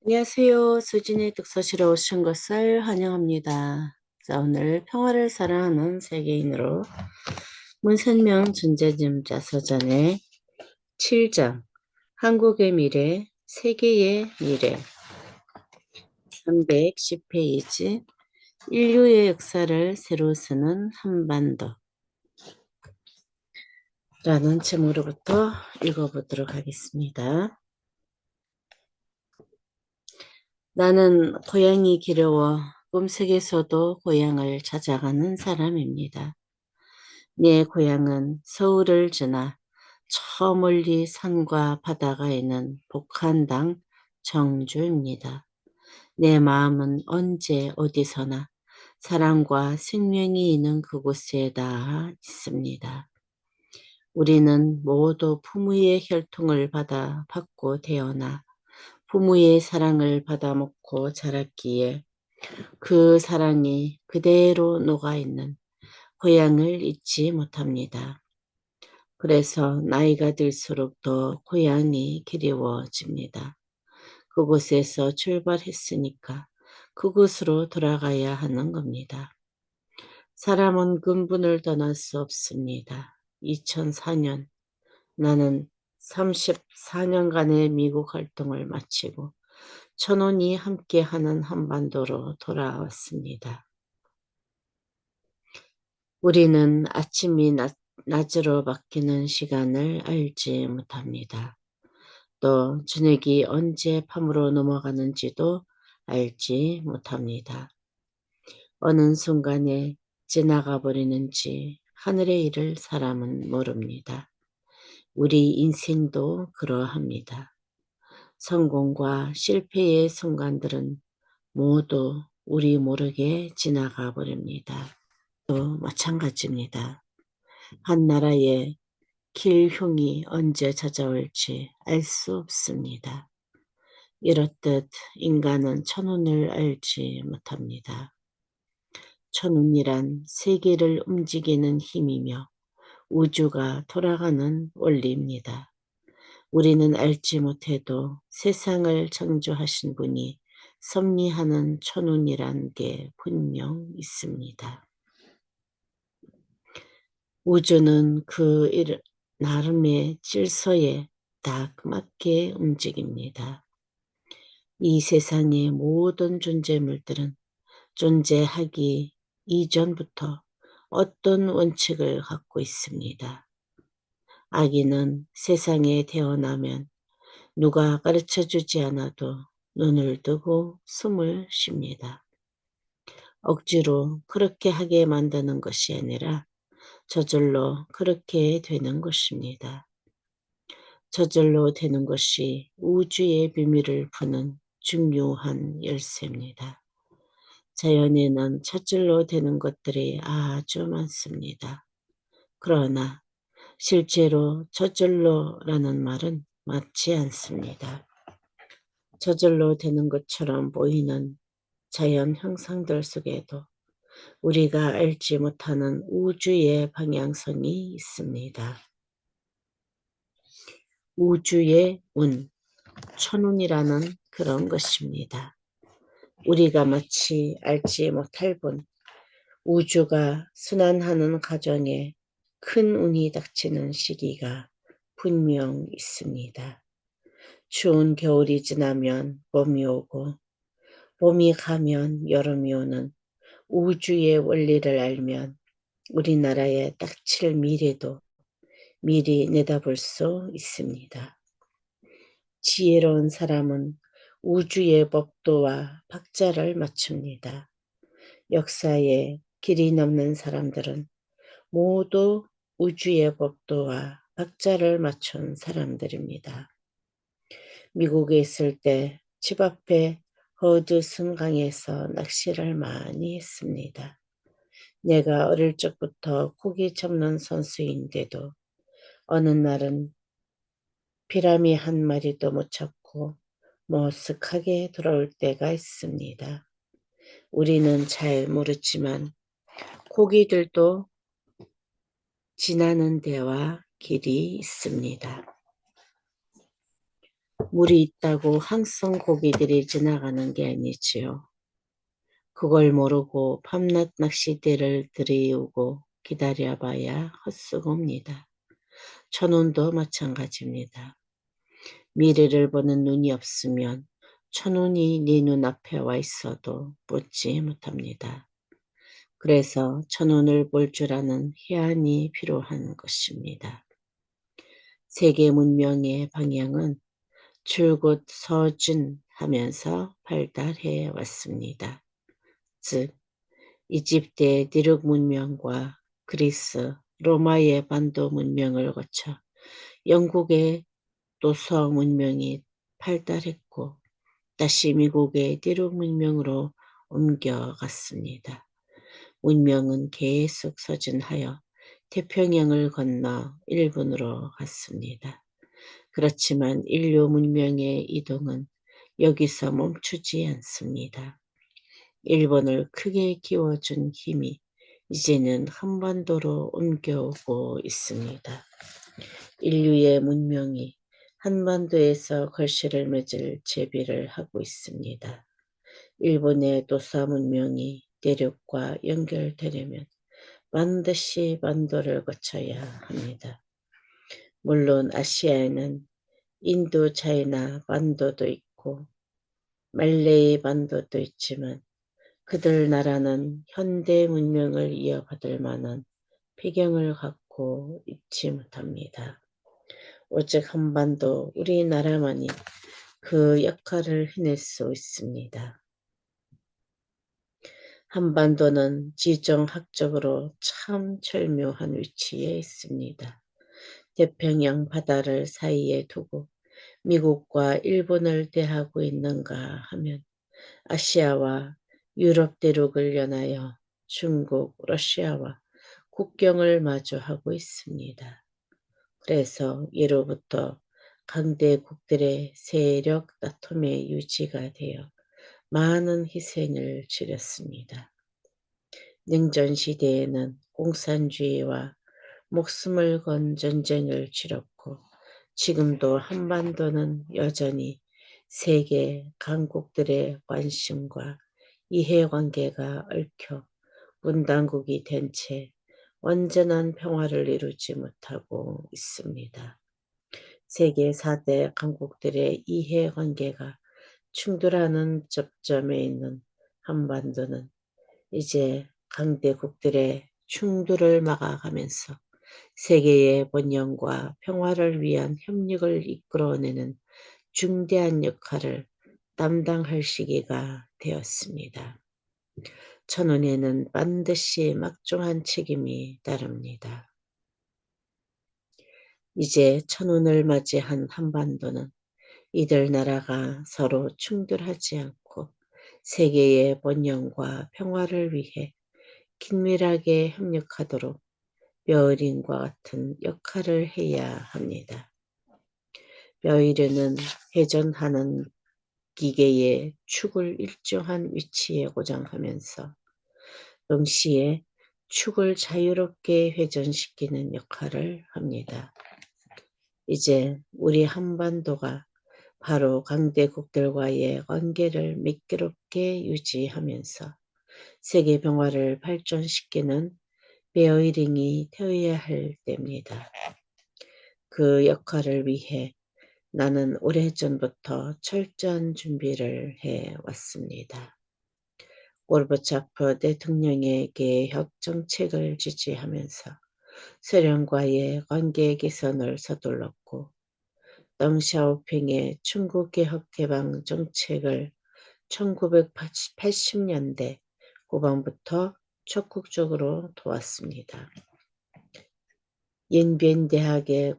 안녕하세요. 수진의 독서실에 오신 것을 환영합니다. 자, 오늘 평화를 사랑하는 세계인으로 문선명 전제님자 서전의 7장 한국의 미래, 세계의 미래 310페이지 인류의 역사를 새로 쓰는 한반도 라는 제목으로부터 읽어보도록 하겠습니다. 나는 고향이 길어워 꿈속에서도 고향을 찾아가는 사람입니다. 내 고향은 서울을 지나 저 멀리 산과 바다가 있는 북한당 정주입니다. 내 마음은 언제 어디서나 사랑과 생명이 있는 그곳에 닿아 있습니다. 우리는 모두 부모의 혈통을 받고 태어나 부모의 사랑을 받아먹고 자랐기에 그 사랑이 그대로 녹아있는 고향을 잊지 못합니다. 그래서 나이가 들수록 더 고향이 그리워집니다. 그곳에서 출발했으니까 그곳으로 돌아가야 하는 겁니다. 사람은 근본을 떠날 수 없습니다. 2004년 나는 34년간의 미국 활동을 마치고 천원이 함께하는 한반도로 돌아왔습니다. 우리는 아침이 낮으로 바뀌는 시간을 알지 못합니다. 또 저녁이 언제 밤으로 넘어가는지도 알지 못합니다. 어느 순간에 지나가 버리는지 하늘의 일을 사람은 모릅니다. 우리 인생도 그러합니다. 성공과 실패의 순간들은 모두 우리 모르게 지나가 버립니다. 또 마찬가지입니다. 한 나라의 길흉이 언제 찾아올지 알 수 없습니다. 이렇듯 인간은 천운을 알지 못합니다. 천운이란 세계를 움직이는 힘이며 우주가 돌아가는 원리입니다. 우리는 알지 못해도 세상을 창조하신 분이 섭리하는 천운이란 게 분명 있습니다. 우주는 그 나름의 질서에 딱 맞게 움직입니다. 이 세상의 모든 존재물들은 존재하기 이전부터 어떤 원칙을 갖고 있습니다. 아기는 세상에 태어나면 누가 가르쳐주지 않아도 눈을 뜨고 숨을 쉽니다. 억지로 그렇게 하게 만드는 것이 아니라 저절로 그렇게 되는 것입니다. 저절로 되는 것이 우주의 비밀을 푸는 중요한 열쇠입니다. 자연에는 저절로 되는 것들이 아주 많습니다. 그러나 실제로 저절로라는 말은 맞지 않습니다. 저절로 되는 것처럼 보이는 자연 형상들 속에도 우리가 알지 못하는 우주의 방향성이 있습니다. 우주의 운, 천운이라는 그런 것입니다. 우리가 마치 알지 못할 뿐 우주가 순환하는 과정에 큰 운이 닥치는 시기가 분명 있습니다. 추운 겨울이 지나면 봄이 오고 봄이 가면 여름이 오는 우주의 원리를 알면 우리나라에 닥칠 미래도 미리 내다볼 수 있습니다. 지혜로운 사람은 우주의 법도와 박자를 맞춥니다. 역사에 길이 넘는 사람들은 모두 우주의 법도와 박자를 맞춘 사람들입니다. 미국에 있을 때 집 앞에 허드슨 강에서 낚시를 많이 했습니다. 내가 어릴 적부터 고기 잡는 선수인데도 어느 날은 피라미 한 마리도 못 잡고 머쓱하게 돌아올 때가 있습니다. 우리는 잘 모르지만 고기들도 지나는 데와 길이 있습니다. 물이 있다고 항상 고기들이 지나가는 게 아니지요. 그걸 모르고 밤낮 낚시대를 들이우고 기다려봐야 헛수고입니다. 천운도 마찬가지입니다. 미래를 보는 눈이 없으면 천운이 네 눈앞에 와 있어도 보지 못합니다. 그래서 천운을 볼 줄 아는 해안이 필요한 것입니다. 세계 문명의 방향은 줄곧 서진하면서 발달해 왔습니다. 즉 이집트의 디룩 문명과 그리스, 로마의 반도 문명을 거쳐 영국의 도서 문명이 발달했고 다시 미국의 디룩 문명으로 옮겨갔습니다. 문명은 계속 서진하여 태평양을 건너 일본으로 갔습니다. 그렇지만 인류 문명의 이동은 여기서 멈추지 않습니다. 일본을 크게 키워준 힘이 이제는 한반도로 옮겨오고 있습니다. 인류의 문명이 한반도에서 걸실을 맺을 제비를 하고 있습니다. 일본의 도사 문명이 대륙과 연결되려면 반드시 반도를 거쳐야 합니다. 물론 아시아에는 인도 차이나 반도도 있고 말레이 반도도 있지만 그들 나라는 현대 문명을 이어받을 만한 배경을 갖고 있지 못합니다. 오직 한반도 우리나라만이 그 역할을 해낼 수 있습니다. 한반도는 지정학적으로 참 절묘한 위치에 있습니다. 태평양 바다를 사이에 두고 미국과 일본을 대하고 있는가 하면 아시아와 유럽 대륙을 연하여 중국, 러시아와 국경을 마주하고 있습니다. 그래서 예로부터 강대국들의 세력 다툼에 유지가 되어 많은 희생을 치렀습니다. 냉전시대에는 공산주의와 목숨을 건 전쟁을 치렀고 지금도 한반도는 여전히 세계 강국들의 관심과 이해관계가 얽혀 분단국이 된 채 완전한 평화를 이루지 못하고 있습니다. 세계 4대 강국들의 이해관계가 충돌하는 접점에 있는 한반도는 이제 강대국들의 충돌을 막아가면서 세계의 번영과 평화를 위한 협력을 이끌어내는 중대한 역할을 담당할 시기가 되었습니다. 천운에는 반드시 막중한 책임이 따릅니다. 이제 천운을 맞이한 한반도는 이들 나라가 서로 충돌하지 않고 세계의 번영과 평화를 위해 긴밀하게 협력하도록 벼이린과 같은 역할을 해야 합니다. 벼이른은 회전하는 기계의 축을 일정한 위치에 고정하면서 동시에 축을 자유롭게 회전시키는 역할을 합니다. 이제 우리 한반도가 바로 강대국들과의 관계를 매끄럽게 유지하면서 세계 평화를 발전시키는 베어링이 되어야 할 때입니다. 그 역할을 위해 나는 오래전부터 철저한 준비를 해왔습니다. 고르바초프 대통령의 개혁 정책을 지지하면서 소련과의 관계 개선을 서둘렀고 덩샤오핑의 중국 개혁 개방 정책을 1980년대 후반부터 적극적으로 도왔습니다. 옌비엔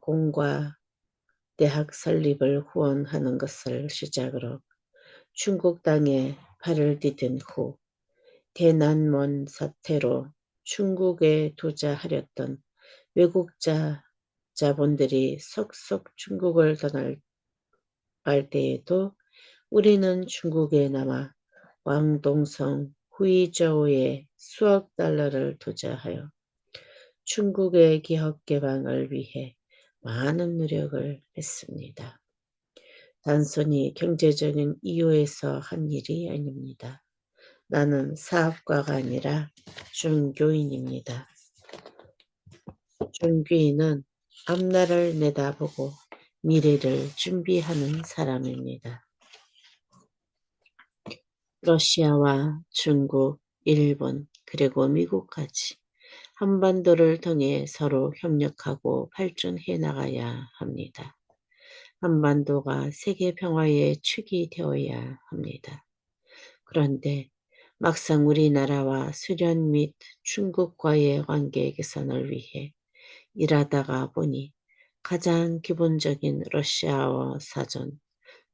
공과 대학 설립을 후원하는 것을 시작으로 중국 땅에 발을 디딘 후 대난먼 사태로 중국에 투자하렸던 외국 자본들이 속속 중국을 떠날 때에도 우리는 중국에 남아 광동성 후이저우에 수억 달러를 투자하여 중국의 기업 개방을 위해 많은 노력을 했습니다. 단순히 경제적인 이유에서 한 일이 아닙니다. 나는 사업가가 아니라 중교인입니다. 중교인은 앞날을 내다보고 미래를 준비하는 사람입니다. 러시아와 중국, 일본, 그리고 미국까지 한반도를 통해 서로 협력하고 발전해 나가야 합니다. 한반도가 세계 평화의 축이 되어야 합니다. 그런데 막상 우리나라와 소련 및 중국과의 관계 개선을 위해 일하다가 보니 가장 기본적인 러시아어 사전,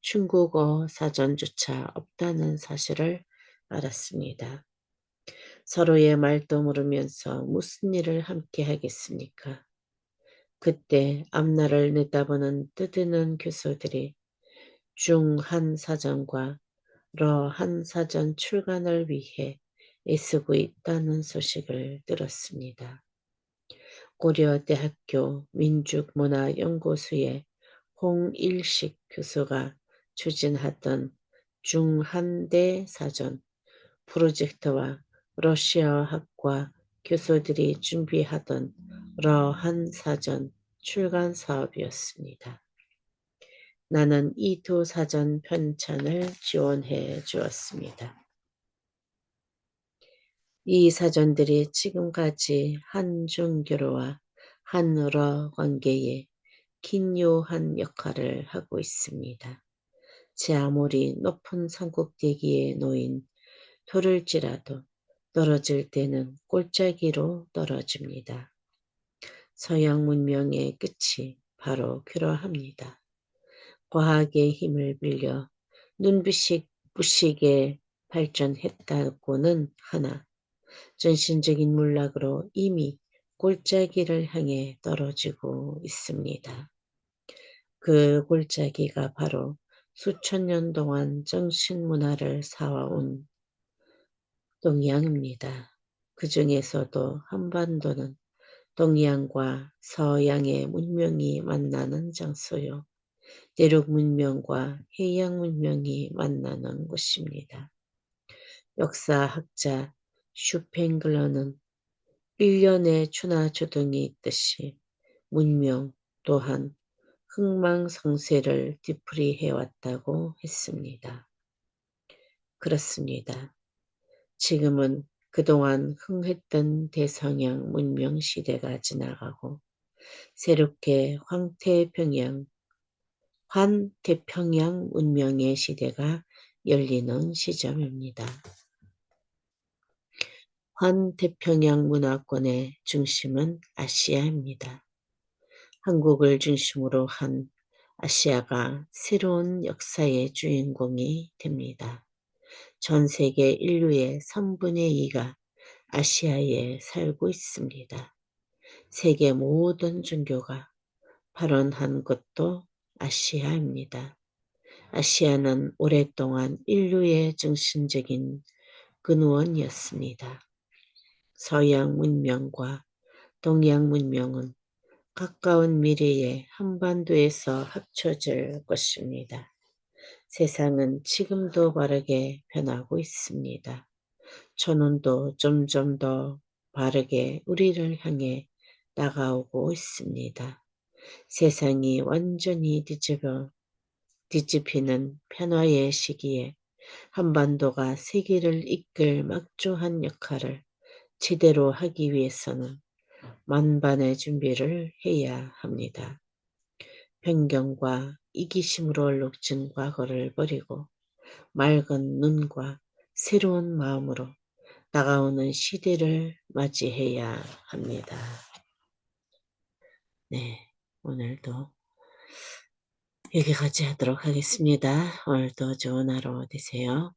중국어 사전조차 없다는 사실을 알았습니다. 서로의 말도 모르면서 무슨 일을 함께 하겠습니까? 그때 앞날을 내다보는 뜻있는 교수들이 중한 사전과 러한 사전 출간을 위해 애쓰고 있다는 소식을 들었습니다. 고려대학교 민족문화연구소의 홍일식 교수가 추진하던 중한대 사전 프로젝트와 러시아학과 교수들이 준비하던 러한 사전 출간 사업이었습니다. 나는 이 두 사전 편찬을 지원해 주었습니다. 이 사전들이 지금까지 한중교류와 한러 관계에 긴요한 역할을 하고 있습니다. 제 아무리 높은 산꼭대기에 놓인 돌을지라도 떨어질 때는 골짜기로 떨어집니다. 서양 문명의 끝이 바로 그러합니다. 과학의 힘을 빌려 눈부시게 발전했다고는 하나 전신적인 문학으로 이미 골짜기를 향해 떨어지고 있습니다. 그 골짜기가 바로 수천 년 동안 정신문화를 쌓아온 동양입니다. 그 중에서도 한반도는 동양과 서양의 문명이 만나는 장소요. 대륙 문명과 해양 문명이 만나는 곳입니다. 역사학자 슈팽글러는 일련의 추나초등이 있듯이 문명 또한 흥망성쇠를 되풀이해왔다고 했습니다. 그렇습니다. 지금은 그동안 흥했던 대서양 문명 시대가 지나가고 새롭게 환태평양 문명의 시대가 열리는 시점입니다. 환태평양 문화권의 중심은 아시아입니다. 한국을 중심으로 한 아시아가 새로운 역사의 주인공이 됩니다. 전 세계 인류의 3분의 2가 아시아에 살고 있습니다. 세계 모든 종교가 발원한 것도 아시아입니다. 아시아는 오랫동안 인류의 중심적인 근원이었습니다. 서양 문명과 동양 문명은 가까운 미래에 한반도에서 합쳐질 것입니다. 세상은 지금도 빠르게 변하고 있습니다. 천운도 점점 더 빠르게 우리를 향해 다가오고 있습니다. 세상이 완전히 뒤집히는 변화의 시기에 한반도가 세계를 이끌 막중한 역할을 제대로 하기 위해서는 만반의 준비를 해야 합니다. 편견과 이기심으로 얼룩진 과거를 버리고 맑은 눈과 새로운 마음으로 다가오는 시대를 맞이해야 합니다. 네, 오늘도 여기까지 하도록 하겠습니다. 오늘도 좋은 하루 되세요.